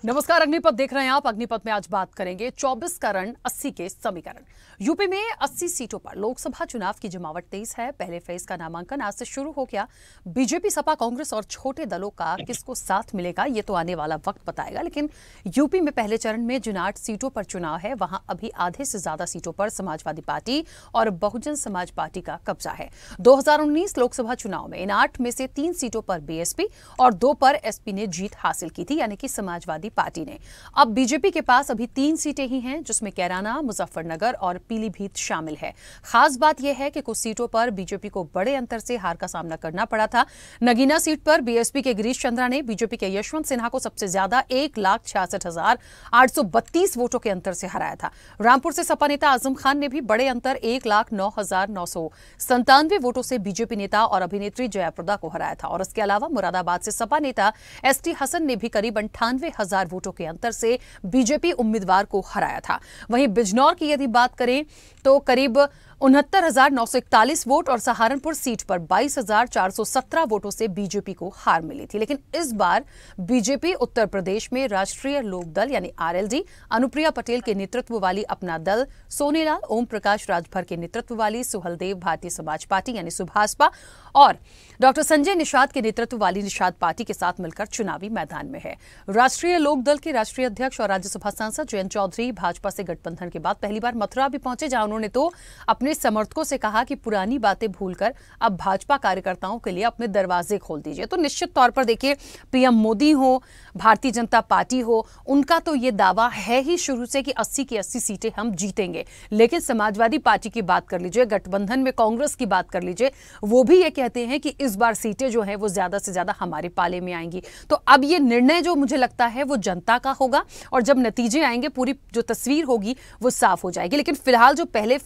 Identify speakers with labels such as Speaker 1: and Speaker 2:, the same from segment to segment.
Speaker 1: नमस्कार, अग्निपथ देख रहे हैं आप। अग्निपथ में आज बात करेंगे 24 का रण 80 के समीकरण। यूपी में 80 सीटों पर लोकसभा चुनाव की जमावट तेज है। पहले फेज का नामांकन आज से शुरू हो गया। बीजेपी, सपा, कांग्रेस और छोटे दलों का किसको साथ मिलेगा ये तो आने वाला वक्त बताएगा। लेकिन यूपी में पहले चरण में जिन 8 सीटों पर चुनाव है वहां अभी आधे से ज्यादा सीटों पर समाजवादी पार्टी और बहुजन समाज पार्टी का कब्जा है। 2019 लोकसभा चुनाव में इन 8 में से 3 सीटों पर बीएसपी और 2 पर एसपी ने जीत हासिल की थी, यानी कि समाजवादी पार्टी ने। अब बीजेपी के पास अभी 3 सीटें ही हैं, जिसमें कैराना, मुजफ्फरनगर और पीलीभीत शामिल है। खास बात यह है कि कुछ सीटों पर बीजेपी को बड़े अंतर से हार का सामना करना पड़ा था। नगीना सीट पर बीएसपी के गिरीश चंद्रा ने बीजेपी के यशवंत सिन्हा को सबसे ज्यादा 1,66,832 वोटों के अंतर से हराया था। रामपुर से सपा नेता आजम खान ने भी बड़े अंतर 1,09,997 वोटों से बीजेपी नेता और अभिनेत्री जया प्रदा को हराया था। और इसके अलावा मुरादाबाद से सपा नेता एसटी हसन ने भी करीब 98,000 वोटों के अंतर से बीजेपी उम्मीदवार को हराया था। वहीं बिजनौर की यदि बात करें तो करीब 69,941 वोट और सहारनपुर सीट पर 22,417 वोटों से बीजेपी को हार मिली थी। लेकिन इस बार बीजेपी उत्तर प्रदेश में राष्ट्रीय लोकदल यानी आरएलडी, अनुप्रिया पटेल के नेतृत्व वाली अपना दल, सोनेलाल ओम प्रकाश राजभर के नेतृत्व वाली सुहलदेव भारतीय समाज पार्टी यानी सुभाषपा और डॉक्टर संजय निषाद के नेतृत्व वाली निषाद पार्टी के साथ मिलकर चुनावी मैदान में है। राष्ट्रीय लोकदल के राष्ट्रीय अध्यक्ष और राज्यसभा सांसद जयंत चौधरी भाजपा से गठबंधन के बाद पहली बार मथुरा भी पहुंचे, जहां उन्होंने तो अपने समर्थकों से कहा कि पुरानी बातें भूलकर अब भाजपा कार्यकर्ताओं के लिए अपने दरवाजे खोल दीजिए। तो निश्चित तौर पर देखिए, पीएम मोदी हो, भारतीय जनता पार्टी हो, उनका तो ये दावा है ही शुरू से कि 80 की 80 सीटें हम जीतेंगे। लेकिन समाजवादी पार्टी की बात कर लीजिए, गठबंधन में कांग्रेस की बात कर लीजिए, वो भी ये कहते हैं कि इस बार सीटें जो है वो ज्यादा से ज्यादा हमारे पाले में आएंगी। तो अब ये निर्णय जो मुझे लगता है वो जनता का होगा और जब नतीजे आएंगे पूरी जो तस्वीर होगी वो साफ हो जाएगी। लेकिन फिलहाल जो पहले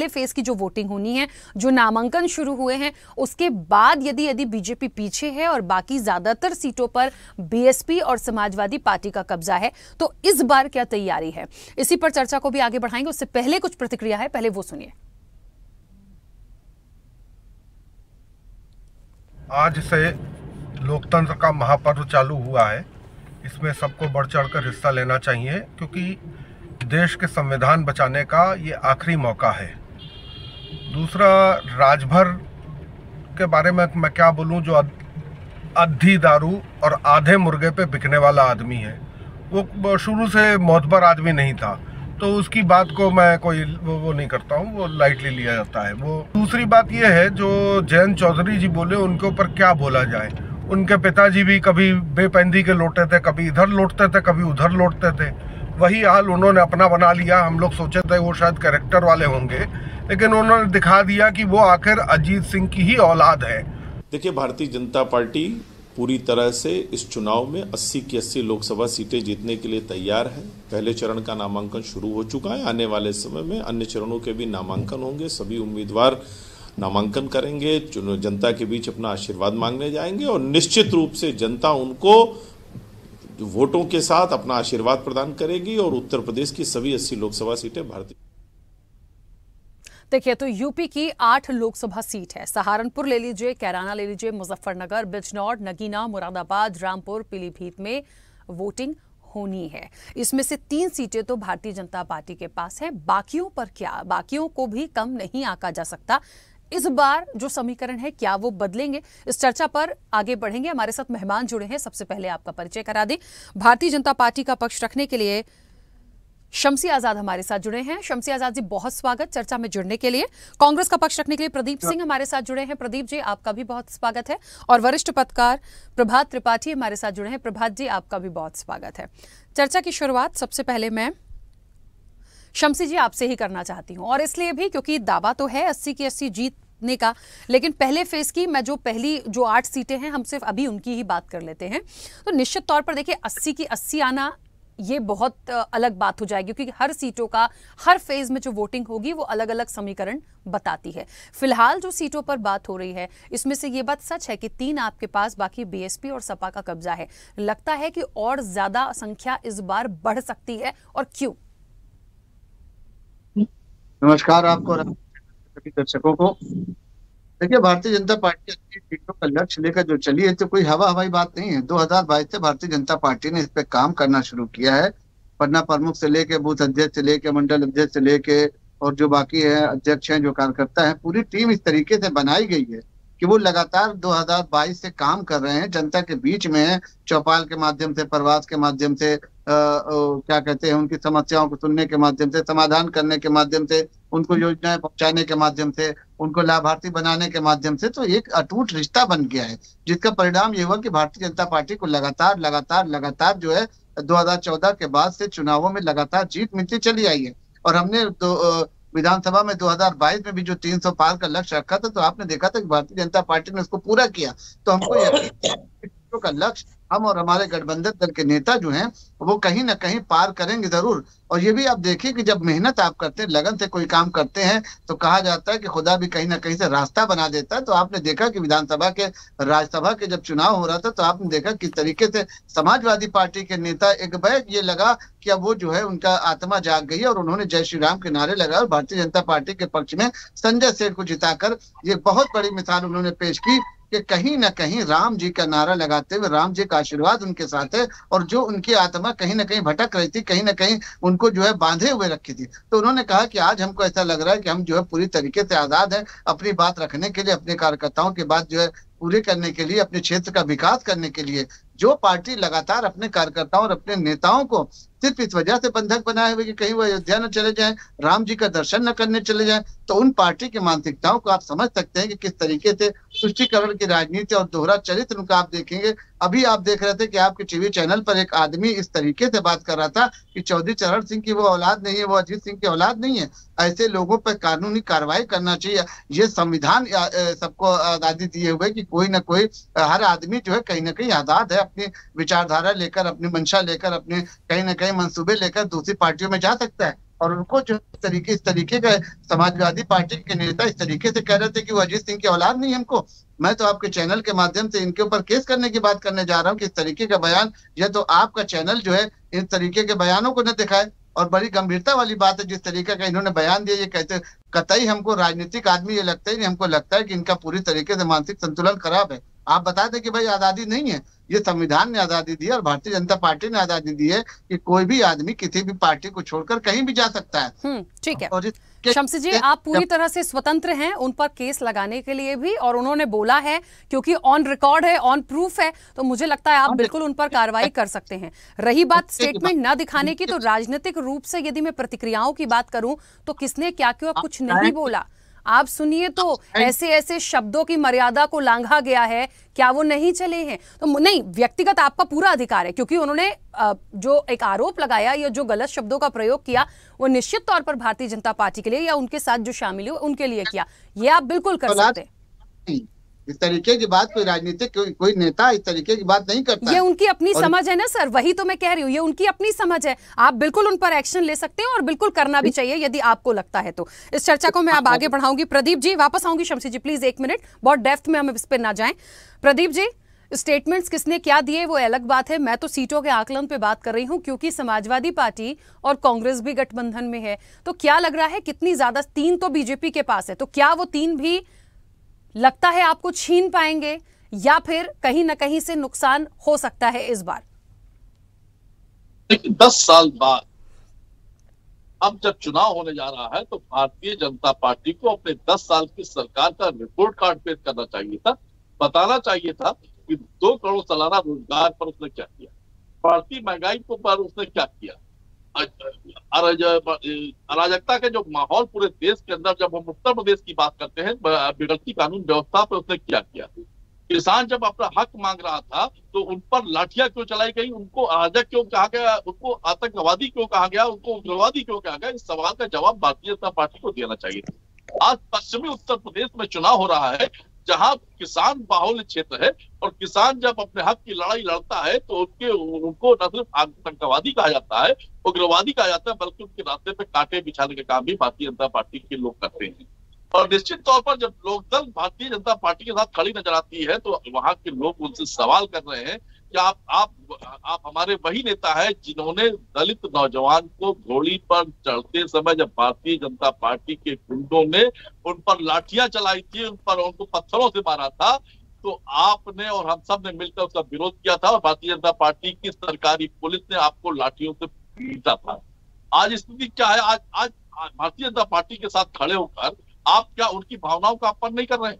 Speaker 1: फेज की जो वोटिंग होनी है, जो नामांकन शुरू हुए हैं, उसके बाद यदि बीजेपी पीछे है और बाकी ज्यादातर सीटों पर बीएसपी और समाजवादी पार्टी का कब्जा है, तो इस बार क्या तैयारी है, इसी पर चर्चा को भी आगे बढ़ाएंगे। उससे पहले कुछ प्रतिक्रिया है, पहले वो सुनिए।
Speaker 2: आज से लोकतंत्र का महापर्व चालू हुआ है। इसमें सबको बढ़ चढ़कर हिस्सा लेना चाहिए, क्योंकि देश के संविधान बचाने का ये आखिरी मौका है। दूसरा, राजभर के बारे में मैं क्या बोलूं, जो अद्धी दारू और आधे मुर्गे पे बिकने वाला आदमी है, वो शुरू से मोतबर आदमी नहीं था, तो उसकी बात को मैं कोई वो नहीं करता हूँ, वो लाइटली लिया जाता है। वो दूसरी बात ये है, जो जयंत चौधरी जी बोले उनके ऊपर क्या बोला जाए। उनके पिताजी भी कभी बेपैंदी के लौटे थे, कभी इधर लौटते थे, कभी उधर लौटते थे। वही हाल उन्होंने अपना बना लिया। हम लोग सोचे थे वो शायद कैरेक्टर वाले होंगे, लेकिन उन्होंने दिखा दिया कि वो आखिर अजीत सिंह की ही औलाद है।
Speaker 3: देखिए, भारतीय जनता पार्टी पूरी तरह से इस चुनाव में 80 की 80 लोकसभा सीटें जीतने के लिए तैयार है। पहले चरण का नामांकन शुरू हो चुका है। आने वाले समय में अन्य चरणों के भी नामांकन होंगे। सभी उम्मीदवार नामांकन करेंगे, जनता के बीच अपना आशीर्वाद मांगने जाएंगे और निश्चित रूप से जनता उनको वोटों के साथ अपना आशीर्वाद प्रदान करेगी और उत्तर प्रदेश की सभी 80 लोकसभा सीटें भारतीय।
Speaker 1: देखिए, तो यूपी की 8 लोकसभा सीट है। सहारनपुर ले लीजिए, कैराना ले लीजिए, मुजफ्फरनगर, बिजनौर, नगीना, मुरादाबाद, रामपुर, पीलीभीत में वोटिंग होनी है। इसमें से 3 सीटें तो भारतीय जनता पार्टी के पास है। बाकियों पर क्या, बाकियों को भी कम नहीं आंका जा सकता। इस बार जो समीकरण है क्या वो बदलेंगे, इस चर्चा पर आगे बढ़ेंगे। हमारे साथ मेहमान जुड़े हैं। सबसे पहले आपका परिचय करा दें। भारतीय जनता पार्टी का पक्ष रखने के लिए शम्सी आजाद हमारे साथ जुड़े हैं। शम्सी आजाद जी, बहुत स्वागत चर्चा में जुड़ने के लिए। कांग्रेस का पक्ष रखने के लिए प्रदीप सिंह हमारे साथ जुड़े हैं। प्रदीप जी, आपका भी बहुत स्वागत है। और वरिष्ठ पत्रकार प्रभात त्रिपाठी हमारे साथ जुड़े हैं। प्रभात जी, आपका भी बहुत स्वागत है। चर्चा की शुरुआत सबसे पहले मैं शम्सी जी आपसे ही करना चाहती हूं, और इसलिए भी क्योंकि दावा तो है 80 की 80 जीतने का, लेकिन पहले फेज की मैं जो 8 सीटें हैं, हम सिर्फ अभी उनकी ही बात कर लेते हैं। तो निश्चित तौर पर देखिए, 80 की 80 आना ये बहुत अलग बात हो जाएगी, क्योंकि हर सीटों का हर फेज में जो वोटिंग होगी वो अलग अलग समीकरण बताती है। फिलहाल जो सीटों पर बात हो रही है, इसमें से ये बात सच है कि 3 आपके पास, बाकी बीएसपी और सपा का कब्जा है। लगता है कि और ज्यादा संख्या इस बार बढ़ सकती है, और क्यों?
Speaker 4: नमस्कार आपको और सभी दर्शकों को। देखिए, भारतीय जनता पार्टी अपनी सीटों का लक्ष्य लेकर जो चली है तो कोई हवाई बात नहीं है। 2022 से भारतीय जनता पार्टी ने इस पे काम करना शुरू किया है। पन्ना प्रमुख से लेके बूथ अध्यक्ष से लेके मंडल अध्यक्ष से लेके और जो बाकी है अध्यक्ष हैं, जो कार्यकर्ता हैं, पूरी टीम इस तरीके से बनाई गई है कि वो लगातार 2022 से काम कर रहे हैं, जनता के बीच में है, चौपाल के माध्यम से, प्रवास के माध्यम से, क्या कहते हैं, उनकी समस्याओं को सुनने के माध्यम से, समाधान करने के माध्यम से, उनको योजनाएं पहुंचाने के माध्यम से, उनको लाभार्थी बनाने के माध्यम से। तो एक अटूट रिश्ता बन गया है, जिसका परिणाम ये हुआ कि भारतीय जनता पार्टी को लगातार लगातार लगातार जो है 2014 के बाद से चुनावों में लगातार जीत मिलती चली आई है। और हमने विधानसभा में 2022 में भी जो 300 पार का लक्ष्य रखा था, तो आपने देखा था कि भारतीय जनता पार्टी ने उसको पूरा किया। तो हमको यकीन का लक्ष्य हम और हमारे गठबंधन दल के नेता जो हैं वो कहीं ना कहीं पार करेंगे जरूर। और ये भी आप देखिए कि जब मेहनत आप करते हैं, लगन से कोई काम करते हैं, तो कहा जाता है कि खुदा भी कहीं ना कहीं से रास्ता बना देता है। तो आपने देखा कि विधानसभा के, राज्यसभा के जब चुनाव हो रहा था, तो आपने देखा किस तरीके से समाजवादी पार्टी के नेता, एक बैग ये लगा कि अब वो जो है उनका आत्मा जाग गई है और उन्होंने जय श्री राम के नारे लगाए और भारतीय जनता पार्टी के पक्ष में संजय सेठ को जिताकर ये बहुत बड़ी मिसाल उन्होंने पेश की कि कहीं ना कहीं राम जी का नारा लगाते हुए, राम जी का आशीर्वाद उनके साथ है, और जो उनकी आत्मा कहीं ना कहीं भटक रही थी, कहीं ना कहीं उनको जो है बांधे हुए रखी थी, तो उन्होंने कहा कि आज हमको ऐसा लग रहा है कि हम जो है पूरी तरीके से आजाद है अपनी बात रखने के लिए, अपने कार्यकर्ताओं की बात जो है पूरे करने के लिए, अपने क्षेत्र का विकास करने के लिए। जो पार्टी लगातार अपने कार्यकर्ताओं और अपने नेताओं को सिर्फ इस वजह से बंधक बनाए हुए कि कहीं वो अयोध्या न चले जाएं, राम जी का दर्शन न करने चले जाएं, तो उन पार्टी की मानसिकताओं को आप समझ सकते हैं कि किस तरीके से तुष्टीकरण की राजनीति और दोहरा चरित्र उनका आप देखेंगे। अभी आप देख रहे थे कि आपके टीवी चैनल पर एक आदमी इस तरीके से बात कर रहा था कि चौधरी चरण सिंह की वो औलाद नहीं है, वो अजीत सिंह की औलाद नहीं है। ऐसे लोगों पर कानूनी कार्रवाई करना चाहिए। ये संविधान सबको आजादी दिए हुए कि कोई ना कोई, हर आदमी जो है कहीं ना कहीं आजाद है अपनी विचारधारा लेकर, अपनी मंशा लेकर, अपने कहीं ना कहीं मंसूबे लेकर दूसरी पार्टियों में जा सकता है। और उनको जो इस तरीके का समाजवादी पार्टी के नेता इस तरीके से कह रहे थे कि वो अजीत सिंह की औलाद नहीं है हमको, मैं तो आपके चैनल के माध्यम से इनके ऊपर केस करने की बात करने जा रहा हूँ कि इस तरीके का बयान, यह तो आपका चैनल जो है इन तरीके के बयानों को न दिखाए। और बड़ी गंभीरता वाली बात है जिस तरीके का इन्होंने बयान दिया। ये कहते कतई हमको राजनीतिक आदमी ये लगता ही नहीं, हमको लगता है कि इनका पूरी तरीके से मानसिक संतुलन खराब है। आप बता दें कि भाई आजादी नहीं है, ये संविधान ने आजादी दी है और भारतीय जनता पार्टी ने आजादी दी है कि कोई भी आदमी किसी भी पार्टी को छोड़कर कहीं भी जा सकता है।
Speaker 1: ठीक है शमसी जी, आप पूरी तरह से स्वतंत्र हैं उन पर केस लगाने के लिए भी, और उन्होंने बोला है क्योंकि ऑन रिकॉर्ड है, ऑन प्रूफ है, तो मुझे लगता है आप बिल्कुल उन पर कार्रवाई कर सकते हैं। रही बात स्टेटमेंट न दिखाने की, तो राजनीतिक रूप से यदि मैं प्रतिक्रियाओं की बात करूं तो किसने क्या क्यों कुछ नहीं बोला, आप सुनिए। तो ऐसे ऐसे शब्दों की मर्यादा को लांघा गया है, क्या वो नहीं चले हैं? तो नहीं, व्यक्तिगत आपका पूरा अधिकार है, क्योंकि उन्होंने जो एक आरोप लगाया या जो गलत शब्दों का प्रयोग किया वो निश्चित तौर पर भारतीय जनता पार्टी के लिए या उनके साथ जो शामिल हुए उनके लिए किया, ये आप बिल्कुल कर सकते हैं।
Speaker 4: इस तरीके की बात कोई राजनीतिक कोई नेता इस तरीके की बात नहीं करता।
Speaker 1: ये उनकी अपनी समझ है ना सर, वही तो मैं कह रही हूँ, ये उनकी अपनी समझ है। आप बिल्कुल उन पर एक्शन ले सकते हैं और बिल्कुल करना भी चाहिए यदि आपको लगता है तो। इस चर्चा को मैं अब आगे बढ़ाऊंगी। प्रदीप जी वापस आऊंगी, शमसी जी प्लीज एक मिनट, बहुत डेप्थ में हम इस पर ना जाएं। प्रदीप जी, स्टेटमेंट्स किसने क्या दिए वो अलग बात है, मैं तो सीटों के आकलन पे बात कर रही हूं, क्योंकि समाजवादी पार्टी और कांग्रेस भी गठबंधन में है। तो क्या लग रहा है कितनी ज्यादा, 3 तो बीजेपी के पास है, तो क्या वो 3 भी लगता है आपको छीन पाएंगे या फिर कहीं ना कहीं से नुकसान हो सकता है इस बार?
Speaker 5: 10 साल बाद अब जब चुनाव होने जा रहा है तो भारतीय जनता पार्टी को अपने 10 साल की सरकार का रिपोर्ट कार्ड पेश करना चाहिए था, बताना चाहिए था कि 2 करोड़ सालाना रोजगार पर उसने क्या किया, बढ़ती महंगाई को पर उसने क्या किया, अराजकता के जो माहौल पूरे देश के अंदर, जब हम उत्तर प्रदेश की बात करते हैं, बिगड़ती कानून व्यवस्था पर उसने क्या किया, किसान जब अपना हक मांग रहा था तो उन पर लाठियां क्यों चलाई गई, उनको अराजक क्यों कहा गया, उनको आतंकवादी क्यों कहा गया, उनको उग्रवादी क्यों कहा गया, इस सवाल का जवाब भारतीय जनता पार्टी को देना चाहिए। आज पश्चिमी उत्तर प्रदेश में चुनाव हो रहा है जहां किसान बाहुल्य क्षेत्र है, और किसान जब अपने हक की लड़ाई लड़ता है तो उनको न सिर्फ आतंकवादी कहा जाता है, उग्रवादी कहा जाता है, बल्कि उनके रास्ते पे कांटे बिछाने का काम भी भारतीय जनता पार्टी के लोग करते हैं। और निश्चित तौर पर जब लोकदल भारतीय जनता पार्टी के साथ खड़ी नजर आती है तो वहां के लोग उनसे सवाल कर रहे हैं कि आप हमारे वही नेता है जिन्होंने दलित नौजवान को घोड़ी पर चढ़ते समय जब भारतीय जनता पार्टी के गुंडों ने उन पर लाठियां चलाई थी, उनको पत्थरों से मारा था, तो आपने और हम सब ने मिलकर उसका विरोध किया था और भारतीय जनता पार्टी की सरकारी पुलिस ने आपको लाठियों से पीटा था। आज स्थिति क्या है? आज भारतीय जनता पार्टी के साथ खड़े होकर आप क्या उनकी भावनाओं का अपमान नहीं कर रहे हैं?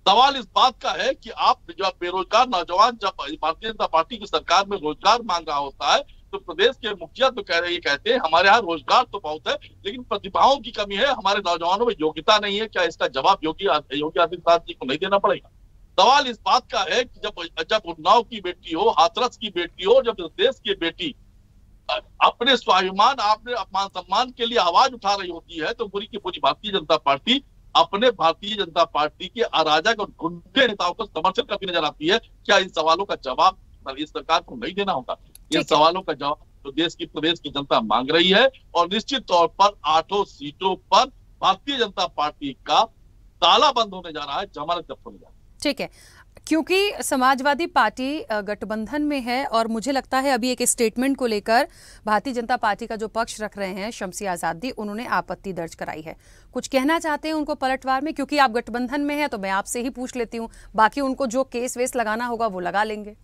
Speaker 5: सवाल इस बात का है कि आप जब बेरोजगार नौजवान जब भारतीय जनता पार्टी की सरकार में रोजगार मांग रहा होता है तो प्रदेश के मुखिया तो कहते हैं हमारे यहाँ रोजगार तो बहुत है लेकिन प्रतिभाओं की कमी है, हमारे नौजवानों में योग्यता नहीं है। क्या इसका जवाब योगी आदित्यनाथ जी को नहीं देना पड़ेगा? सवाल इस बात का है कि जब उन्नाव की बेटी हो, हाथरस की बेटी हो, जब देश की बेटी अपने स्वाभिमान अपने अपमान सम्मान के लिए आवाज उठा रही होती है तो पूरी की पूरी भारतीय जनता पार्टी अपने भारतीय जनता पार्टी के अराजक और गुंडे नेताओं को समर्थन करती नजर आती है। क्या इन सवालों का जवाब इस सरकार को नहीं देना होगा? इन सवालों का जवाब तो देश की प्रदेश की जनता मांग रही है और निश्चित तौर पर 8 सीटों पर भारतीय जनता पार्टी का ताला बंद होने जा रहा है, जमानत जब्त होने जा रहा है।
Speaker 1: ठीक है, क्योंकि समाजवादी पार्टी गठबंधन में है और मुझे लगता है अभी एक स्टेटमेंट को लेकर भारतीय जनता पार्टी का जो पक्ष रख रहे हैं शमसी आजादी, उन्होंने आपत्ति दर्ज कराई है। कुछ कहना चाहते हैं उनको पलटवार में? क्योंकि आप गठबंधन में हैं तो मैं आपसे ही पूछ लेती हूँ, बाकी उनको जो केस वेस लगाना होगा वो लगा लेंगे।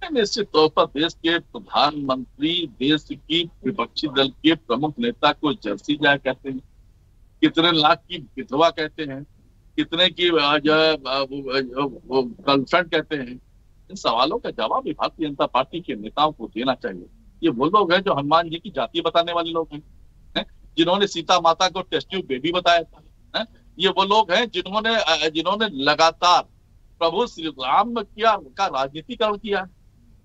Speaker 5: निश्चित तौर पर देश के प्रधानमंत्री देश की विपक्षी दल के प्रमुख नेता को जर्सी जाय कहते हैं, कितने लाख की विधवा कहते हैं, कितने की गर्लफ्रेंड कहते हैं। इन सवालों का जवाब भी भारतीय जनता पार्टी के नेताओं को देना चाहिए। ये वो लोग हैं जो हनुमान जी की जाति बताने वाले लोग हैं, जिन्होंने सीता माता को टेस्ट ट्यूब बेबी बताया था। ये वो लोग हैं जिन्होंने लगातार प्रभु श्री राम का राजनीतिकरण किया।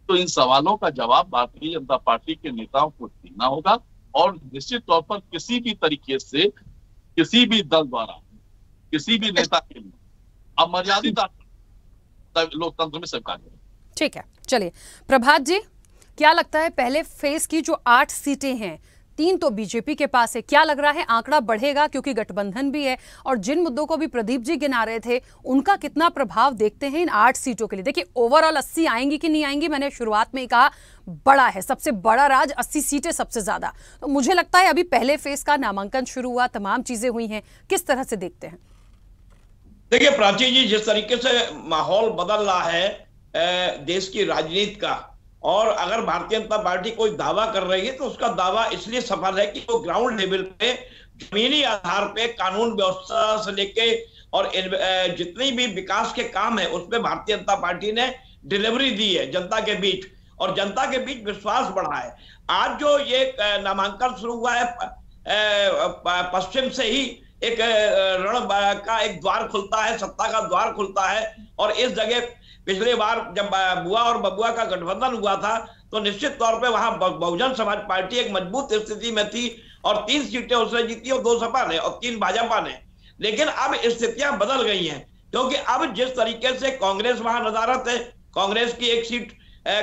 Speaker 5: तो इन सवालों का जवाब भारतीय जनता पार्टी के नेताओं को देना होगा और निश्चित तौर पर किसी भी तरीके से किसी भी दल द्वारा किसी भी नेता के लिए अमर्यादित लोकतंत्र में स्वीकार है।
Speaker 1: ठीक है, चलिए प्रभात जी, क्या लगता है पहले फेज की जो 8 सीटें हैं, 3 तो बीजेपी के पास है, क्या लग रहा है आंकड़ा बढ़ेगा क्योंकि गठबंधन भी है? और जिन मुद्दों को भी प्रदीप जी गिना रहे थे उनका कितना प्रभाव देखते हैं इन 8 सीटों के लिए? देखिए ओवरऑल 80 आएंगी कि नहीं आएंगी, मैंने शुरुआत में ही कहा बड़ा है, सबसे बड़ा राज 80 सीटें सबसे ज्यादा। तो मुझे लगता है अभी पहले फेज का नामांकन शुरू हुआ, तमाम चीजें हुई हैं, किस तरह से देखते हैं?
Speaker 6: देखिए प्राची जी, जिस तरीके से माहौल बदल रहा है देश की राजनीति का, और अगर भारतीय जनता पार्टी कोई दावा कर रही है तो उसका दावा इसलिए सफल है कि वो ग्राउंड लेवल पे जमीनी आधार पे कानून व्यवस्था से लेके और जितनी भी विकास के काम है उसमें भारतीय जनता पार्टी ने डिलीवरी दी है जनता के बीच, और जनता के बीच विश्वास बढ़ा है। आज जो ये नामांकन शुरू हुआ है, पश्चिम से ही एक रण का एक द्वार खुलता है, सत्ता का द्वार खुलता है। और इस जगह पिछले बार जब बुआ और बबुआ का गठबंधन हुआ था तो निश्चित तौर पे वहां बहुजन समाज पार्टी एक मजबूत स्थिति में थी और 3 सीटें उसने जीती और 2 सपा ने और 3 भाजपा ने। लेकिन अब स्थितियां बदल गई हैं क्योंकि अब जिस तरीके से कांग्रेस वहां नदारत है, कांग्रेस की 1 सीट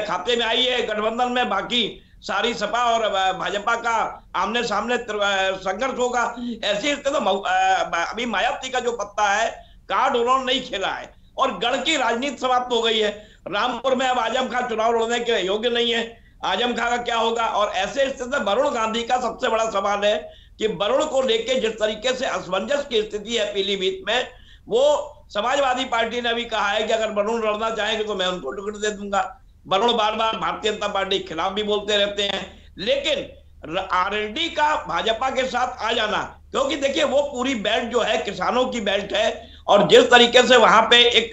Speaker 6: खाते में आई है गठबंधन में, बाकी सारी सपा और भाजपा का आमने सामने संघर्ष होगा। ऐसी स्थिति तो अभी मायावती का जो पत्ता है कार्ड उन्होंने नहीं खेला है और गढ़ की राजनीति समाप्त हो गई है। रामपुर में अब आजम खां चुनाव लड़ने के योग्य नहीं है, आजम खां का क्या होगा? और ऐसे स्थिति में वरुण गांधी का सबसे बड़ा सवाल है कि वरुण को लेकर जिस तरीके से असमंजस की स्थिति है पीलीभीत में, वो समाजवादी पार्टी ने भी कहा है कि अगर वरुण लड़ना चाहेंगे तो मैं उनको टिकट दे दूंगा। वरुण बार बार भारतीय जनता पार्टी के खिलाफ भी बोलते रहते हैं, लेकिन आरएलडी का भाजपा के साथ आ जाना, क्योंकि देखिए वो पूरी बेल्ट जो है किसानों की बेल्ट है और जिस तरीके से वहां पे एक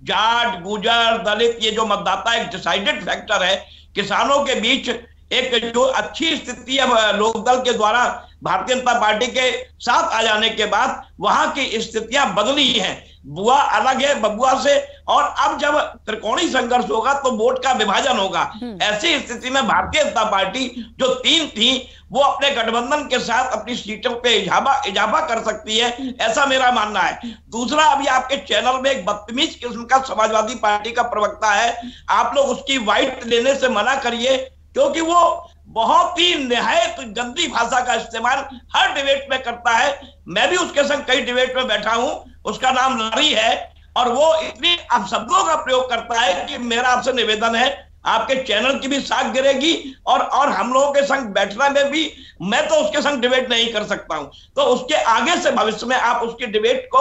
Speaker 6: जाट गुजर दलित ये जो मतदाता एक डिसाइडेड फैक्टर है, किसानों के बीच एक जो अच्छी स्थिति है लोकदल के द्वारा भारतीय जनता पार्टी के साथ आ जाने के बाद वहां की स्थितियां बदली हैं। बुआ अलग है बबुआ से, और अब जब त्रिकोणीय संघर्ष होगा तो वोट का विभाजन होगा। ऐसी स्थिति में भारतीय जनता पार्टी जो 3 थी वो अपने गठबंधन के साथ अपनी सीटों पे इजाफा कर सकती है, ऐसा मेरा मानना है। दूसरा, अभी आपके चैनल में एक बदतमीज किस्म का समाजवादी पार्टी का प्रवक्ता है, आप लोग उसकी वाइट लेने से मना करिए क्योंकि वो बहुत ही निहायत गंदी भाषा का इस्तेमाल हर डिबेट में करता है। मैं भी उसके संग कई डिबेट में बैठा हूं, उसका नाम लारी है और वो इतनी शब्दों का प्रयोग करता है कि मेरा आपसे निवेदन है, आपके चैनल की भी साख गिरेगी और हम लोगों के संग बैठना में भी मैं तो उसके संग डिबेट नहीं कर सकता हूं। तो उसके आगे से भविष्य में आप उसकी डिबेट को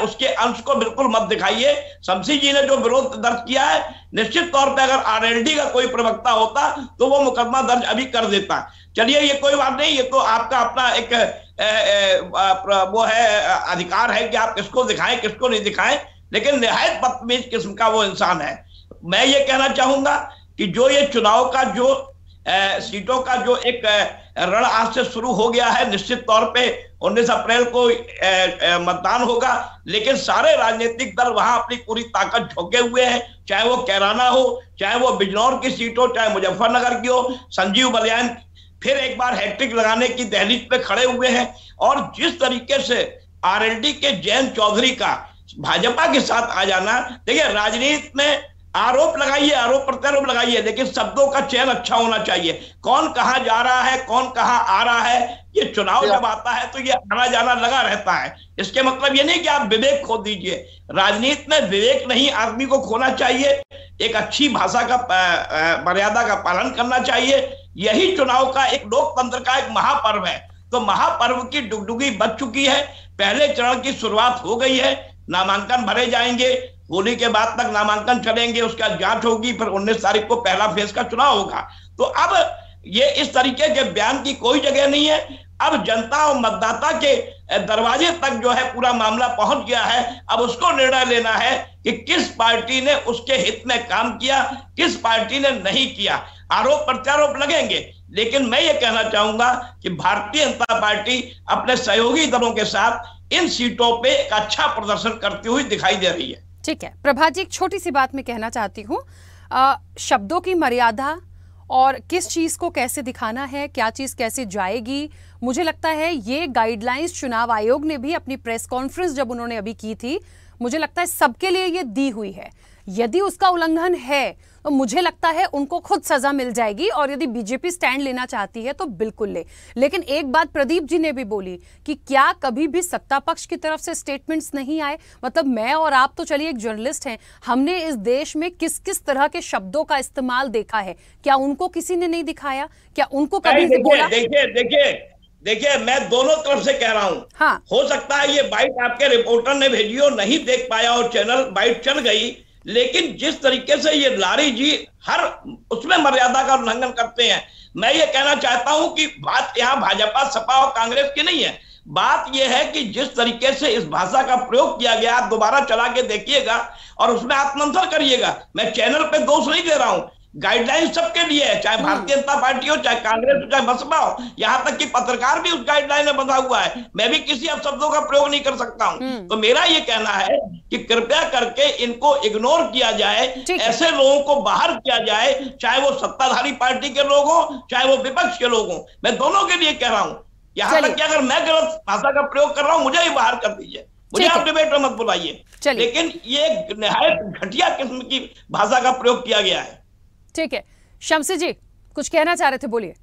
Speaker 6: उसके अंश को बिल्कुल मत दिखाइए। शमसी जी ने जो विरोध दर्ज किया है, निश्चित तौर पर अगर आरएलडी का कोई प्रवक्ता होता तो वो मुकदमा दर्ज अभी कर देता। चलिए ये कोई बात नहीं, ये तो आपका अपना एक वो है, अधिकार है कि आप किसको दिखाएं किसको नहीं दिखाएं, लेकिन निहायत बदतमीज किस्म का वो इंसान है। मैं ये कहना चाहूंगा कि जो ये चुनाव का जो सीटों का जो एक रण आज से शुरू हो गया है, निश्चित तौर पे 19 अप्रैल को मतदान होगा, लेकिन सारे राजनीतिक दल वहां अपनी पूरी ताकत झोंके हुए हैं, चाहे वो कैराना हो, चाहे वो बिजनौर की सीट हो, चाहे मुजफ्फरनगर की हो। संजीव बलियान फिर एक बार हैट्रिक लगाने की दहलीज पे खड़े हुए हैं। और जिस तरीके से आरएलडी के जयंत चौधरी का भाजपा के साथ आ जाना, देखिए राजनीति में आरोप लगाइए, आरोप प्रत्यारोप लगाइए, लेकिन शब्दों का चयन अच्छा होना चाहिए। कौन कहां जा रहा है, कौन कहां आ रहा है, ये चुनाव जब आता है तो ये आना जाना लगा रहता है। इसके मतलब ये नहीं कि आप विवेक खो दीजिए, राजनीति में विवेक नहीं, आदमी को खोना चाहिए, एक अच्छी भाषा का मर्यादा का पालन करना चाहिए। यही चुनाव का एक लोकतंत्र का एक महापर्व है। तो महापर्व की डुगडुगी बच चुकी है, पहले चरण की शुरुआत हो गई है, नामांकन भरे जाएंगे, होली के बाद तक नामांकन चलेंगे, उसका जांच होगी, फिर 19 तारीख को पहला फेज का चुनाव होगा। तो अब ये इस तरीके के बयान की कोई जगह नहीं है। अब जनता और मतदाता के दरवाजे तक जो है पूरा मामला पहुंच गया है। अब उसको निर्णय लेना है कि किस पार्टी ने उसके हित में काम किया, किस पार्टी ने नहीं किया। आरोप प्रत्यारोप लगेंगे, लेकिन मैं ये कहना चाहूंगा कि भारतीय जनता पार्टी अपने सहयोगी दलों के साथ इन सीटों पे एक अच्छा प्रदर्शन करती हुई दिखाई दे रही है।
Speaker 1: ठीक है प्रभा जी, एक छोटी सी बात मैं कहना चाहती हूँ, शब्दों की मर्यादा और किस चीज को कैसे दिखाना है, क्या चीज कैसे जाएगी, मुझे लगता है ये गाइडलाइंस चुनाव आयोग ने भी अपनी प्रेस कॉन्फ्रेंस जब उन्होंने अभी की थी, मुझे लगता है सबके लिए ये दी हुई है। यदि उसका उल्लंघन है तो मुझे लगता है उनको खुद सजा मिल जाएगी, और यदि बीजेपी स्टैंड लेना चाहती है तो बिल्कुल ले। लेकिन एक बात प्रदीप जी ने भी बोली कि क्या कभी भी सत्ता पक्ष की तरफ से स्टेटमेंट्स नहीं आए। मतलब मैं और आप तो चलिए एक जर्नलिस्ट हैं, हमने इस देश में किस किस तरह के शब्दों का इस्तेमाल देखा है, क्या उनको किसी ने नहीं दिखाया? क्या उनको कभी बोला?
Speaker 6: देखिए मैं दोनों तरफ से कह रहा हूं।
Speaker 1: हाँ।
Speaker 6: हो सकता है ये बाइट आपके रिपोर्टर ने भेजी हो, नहीं देख पाया और चैनल बाइट चल गई, लेकिन जिस तरीके से ये लारी जी हर उसमें मर्यादा का उल्लंघन करते हैं, मैं ये कहना चाहता हूं कि बात यहां भाजपा, सपा और कांग्रेस की नहीं है। बात यह है कि जिस तरीके से इस भाषा का प्रयोग किया गया, आप दोबारा चला के देखिएगा और उसमें आत्मंथन करिएगा। मैं चैनल पे दोष नहीं दे रहा हूं, गाइडलाइन सबके लिए है, चाहे भारतीय जनता पार्टी हो, चाहे कांग्रेस हो, चाहे बसपा हो, यहां तक कि पत्रकार भी उस गाइडलाइन में बंधा हुआ है। मैं भी किसी अपशब्दों का प्रयोग नहीं कर सकता हूं। तो मेरा ये कहना है कि कृपया करके इनको इग्नोर किया जाए, ऐसे लोगों को बाहर किया जाए, चाहे वो सत्ताधारी पार्टी के लोग हो, चाहे वो विपक्ष के लोग हो। मैं दोनों के लिए कह रहा हूं, यहां तक कि अगर मैं गलत भाषा का प्रयोग कर रहा हूं, मुझे ही बाहर कर दीजिए, मुझे आप डिबेट में मत बुलाइए। लेकिन ये निहायत घटिया किस्म की भाषा का प्रयोग किया गया है।
Speaker 1: ठीक है शमसी जी कुछ कहना चाह रहे थे, बोलिए।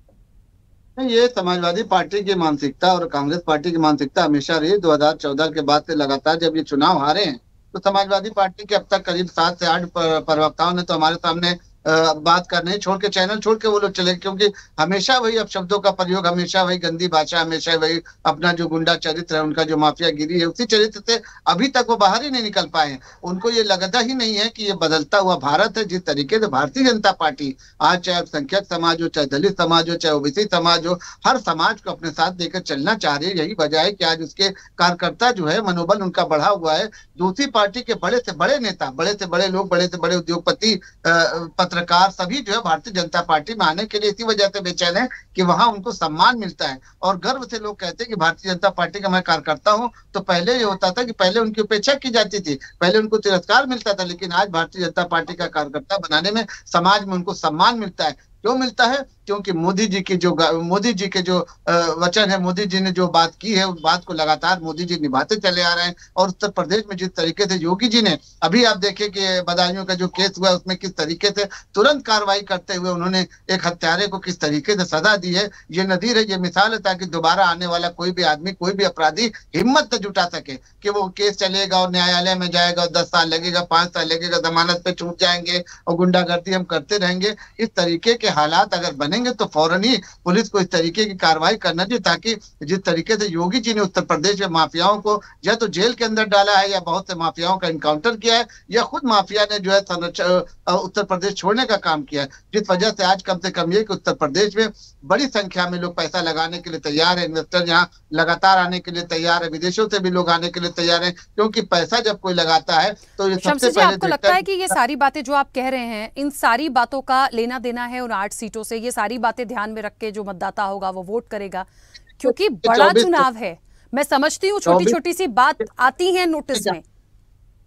Speaker 4: ये समाजवादी पार्टी की मानसिकता और कांग्रेस पार्टी की मानसिकता हमेशा रही। 2014 के बाद से लगातार जब ये चुनाव हारे हैं तो समाजवादी पार्टी के अब तक करीब 7 से 8 प्रवक्ताओं ने तो हमारे सामने बात करने छोड़ के, चैनल छोड़ के वो लोग चले, क्योंकि हमेशा वही अपशब्दों का प्रयोग, हमेशा वही गंदी भाषा, हमेशा वही अपना जो गुंडा चरित्र है, उनका जो माफियागिरी है, उसी चरित्र से अभी तक वो बाहर ही नहीं निकल पाए हैं। उनको ये लगता ही नहीं है कि ये बदलता हुआ भारत है, जिस तरीके से भारतीय जनता पार्टी आज चाहे अल्पसंख्यक समाज हो, चाहे दलित समाज हो, चाहे ओबीसी समाज हो, हर समाज को अपने साथ लेकर चलना चाह रही है। यही वजह है कि आज उसके कार्यकर्ता जो है मनोबल उनका बढ़ा हुआ है। दूसरी पार्टी के बड़े से बड़े नेता, बड़े से बड़े लोग, बड़े से बड़े उद्योगपति, पत्रकार सभी जो है भारतीय जनता पार्टी में आने के लिए इसी वजह से बेचैन है कि वहां उनको सम्मान मिलता है। और गर्व से लोग कहते हैं कि भारतीय जनता पार्टी का मैं कार्यकर्ता हूं। तो पहले ये होता था कि पहले उनकी उपेक्षा की जाती थी, पहले उनको तिरस्कार मिलता था, लेकिन आज भारतीय जनता पार्टी का कार्यकर्ता बनाने में समाज में उनको सम्मान मिलता है। क्यों मिलता है? क्योंकि मोदी जी के जो वचन है, मोदी जी ने जो बात की है, उस बात को लगातार मोदी जी निभाते चले आ रहे हैं। और उत्तर प्रदेश में जिस तरीके से योगी जी ने, अभी आप देखें कि बदायूं का जो केस हुआ उसमें किस तरीके से तुरंत कार्रवाई करते हुए उन्होंने एक हत्यारे को किस तरीके से सजा दी है। ये नजीर है, ये मिसाल है, ताकि दोबारा आने वाला कोई भी आदमी, कोई भी अपराधी हिम्मत न जुटा सके कि वो केस चलेगा और न्यायालय में जाएगा, 10 साल लगेगा, 5 साल लगेगा, जमानत पे छूट जाएंगे और गुंडागर्दी हम करते रहेंगे। इस तरीके के हालात अगर बनेंगे तो फौरन ही पुलिस को इस तरीके की कार्रवाई करना चाहिए, ताकि जिस तरीके से योगी जी ने उत्तर प्रदेश में माफियाओं को या तो जेल के अंदर डाला है, या बहुत से माफियाओं का इनकाउंटर किया है, या खुद माफिया ने जो है उत्तर प्रदेश छोड़ने का काम किया है, जिस वजह से आज कम से कम ये कि उत्तर प्रदेश में बड़ी संख्या में लोग पैसा लगाने के लिए तैयार है। इन्वेस्टर यहाँ लगातार आने के लिए तैयार है, विदेशों से भी लोग आने के लिए तैयार है, क्योंकि पैसा जब कोई लगाता है तो ये सबसे पहले
Speaker 1: आपको लगता है कि ये सारी बातें जो आप कह रहे हैं, इन सारी बातों का लेना देना है उन 8 सीटों से? ये सारी बातें ध्यान में रख के जो मतदाता होगा वो वोट करेगा, क्योंकि बड़ा चुनाव है। मैं समझती हूँ छोटी छोटी सी बात आती है नोटिस में।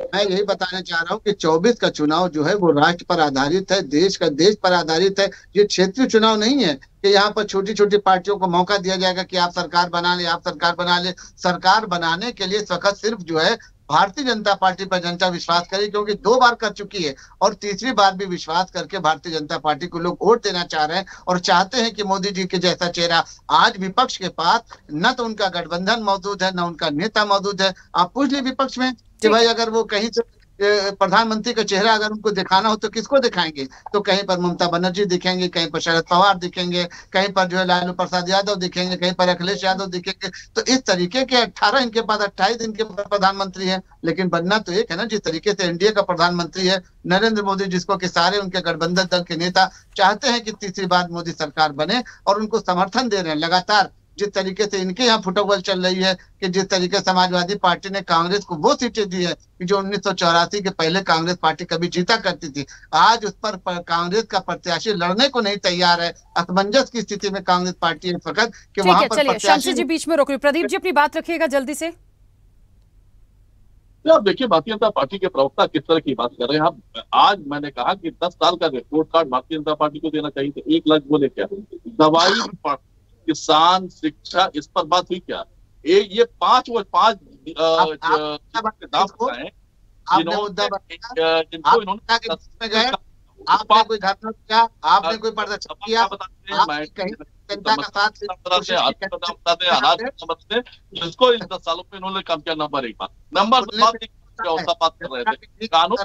Speaker 4: मैं यही बताना चाह रहा हूँ कि 24 का चुनाव जो है वो राष्ट्र पर आधारित है, देश पर आधारित है। ये क्षेत्रीय चुनाव नहीं है कि यहाँ पर छोटी छोटी पार्टियों को मौका दिया जाएगा कि आप सरकार बना ले, आप सरकार बना ले। सरकार बनाने के लिए इस वक्त सिर्फ जो है भारतीय जनता पार्टी पर जनता विश्वास करे, क्योंकि 2 बार कर चुकी है और तीसरी बार भी विश्वास करके भारतीय जनता पार्टी को लोग वोट देना चाह रहे हैं और चाहते हैं कि मोदी जी के जैसा चेहरा। आज विपक्ष के पास न तो उनका गठबंधन मौजूद है, न उनका नेता मौजूद है। आप पूछ लीजिए विपक्ष में कि भाई अगर वो कहीं से प्रधानमंत्री का चेहरा अगर उनको दिखाना हो तो किसको दिखाएंगे? तो कहीं पर ममता बनर्जी दिखेंगे, कहीं पर शरद पवार दिखेंगे, कहीं पर जो है लालू प्रसाद यादव दिखेंगे, कहीं पर अखिलेश यादव दिखेंगे। तो इस तरीके के 18 इनके पास 28 इनके प्रधानमंत्री हैं, लेकिन बनना तो एक है ना। जिस तरीके से एनडीए का प्रधानमंत्री है नरेंद्र मोदी, जिसको कि सारे उनके गठबंधन दल के नेता चाहते हैं कि तीसरी बार मोदी सरकार बने और उनको समर्थन दे रहे हैं लगातार। जिस तरीके से इनके यहाँ फुटबॉल चल रही है कि जिस तरीके समाजवादी पार्टी ने कांग्रेस को वो सीटें दी है कि जो 1984 के पहले कांग्रेस पार्टी कभी जीता करती थी, आज उस पर कांग्रेस का प्रत्याशी लड़ने को नहीं तैयार है। असमंजस की स्थिति में कांग्रेस पार्टी है इस वक्त कि वहां पर
Speaker 1: प्रत्याशी जी बीच में रोक रही। प्रदीप जी अपनी बात रखिएगा जल्दी से।
Speaker 5: आप देखिए भारतीय जनता पार्टी के प्रवक्ता किस तरह की बात कर रहे हैं। आप आज मैंने कहा कि 10 साल का report card Bharatiya Janata party को देना चाहिए। 1 लाख बोले क्या? दवाई, किसान, शिक्षा, इस पर बात हुई क्या? ये 5
Speaker 4: आपने कोई धरना किया, आपने कोई प्रदर्शन किया, जनता का साथ
Speaker 5: जिसको इन 10 सालों में इन्होंने काम किया। नंबर 1 बात कर रहे थे, कानून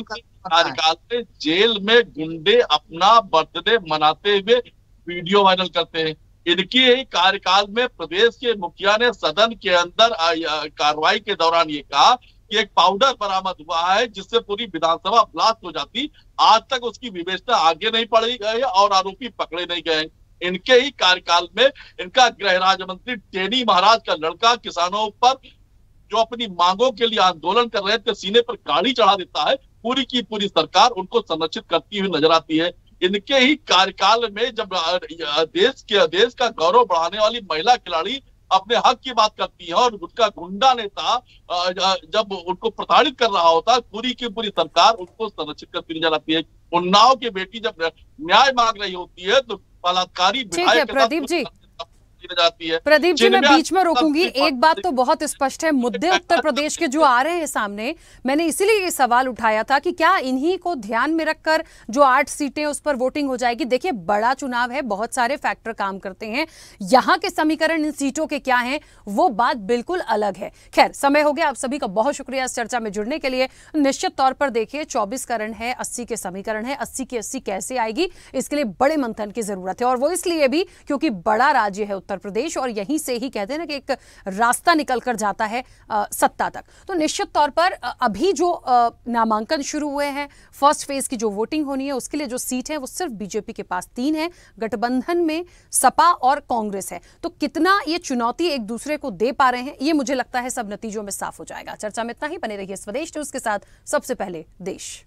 Speaker 5: कार्यकाल में जेल में गुंडे अपना बर्थडे मनाते हुए वीडियो वायरल करते हैं। इनकी ही कार्यकाल में प्रदेश के मुखिया ने सदन के अंदर कार्रवाई के दौरान ये कहा कि एक पाउडर बरामद हुआ है जिससे पूरी विधानसभा ब्लास्ट हो जाती। आज तक उसकी विवेचना आगे नहीं बढ़ी गई और आरोपी पकड़े नहीं गए। इनके ही कार्यकाल में इनका गृह राज्य मंत्री टेनी महाराज का लड़का किसानों पर जो अपनी मांगों के लिए आंदोलन कर रहे थे सीने पर गाड़ी चढ़ा देता है। पूरी की पूरी सरकार उनको संरक्षित करती हुई नजर आती है। इनके ही कार्यकाल में जब देश का गौरव बढ़ाने वाली महिला खिलाड़ी अपने हक की बात करती है और उसका गुंडा नेता जब उनको प्रताड़ित कर रहा होता है, पूरी की पूरी सरकार उनको संरक्षित करती नजर आती है। उन्नाव की बेटी जब न्याय मांग रही होती है तो बलात्कारी विधायक
Speaker 1: प्रदीप जी
Speaker 5: जाती है।
Speaker 1: प्रदीप जी मैं बीच में रोकूंगी। एक बात तो बहुत स्पष्ट है, मुद्दे उत्तर प्रदेश के जो आ रहे हैं सामने, मैंने इसीलिए ये सवाल उठाया था कि क्या इन्हीं को ध्यान में रखकर जो 8 सीटें उस पर वोटिंग हो जाएगी। देखिए बड़ा चुनाव है, बहुत सारे फैक्टर काम करते हैं। यहाँ के समीकरण इन सीटों के क्या हैं वो बात बिल्कुल अलग है। खैर समय हो गया। आप सभी का बहुत शुक्रिया इस चर्चा में जुड़ने के लिए। निश्चित तौर पर देखिए 24 का रण है, 80 के समीकरण है। 80 की 80 कैसे आएगी इसके लिए बड़े मंथन की जरूरत है, और वो इसलिए भी क्योंकि बड़ा राज्य है उत्तर प्रदेश और यहीं से ही कहते हैं ना कि एक रास्ता निकल कर जाता है सत्ता तक। तो निश्चित तौर पर अभी जो नामांकन शुरू हुए हैं, फर्स्ट फेज की जो वोटिंग होनी है उसके लिए जो सीट है वो सिर्फ बीजेपी के पास 3 है, गठबंधन में सपा और कांग्रेस है। तो कितना ये चुनौती एक दूसरे को दे पा रहे हैं ये मुझे लगता है सब नतीजों में साफ हो जाएगा। चर्चा में इतना ही। बने रहिए स्वदेश न्यूज के साथ। सबसे पहले देश।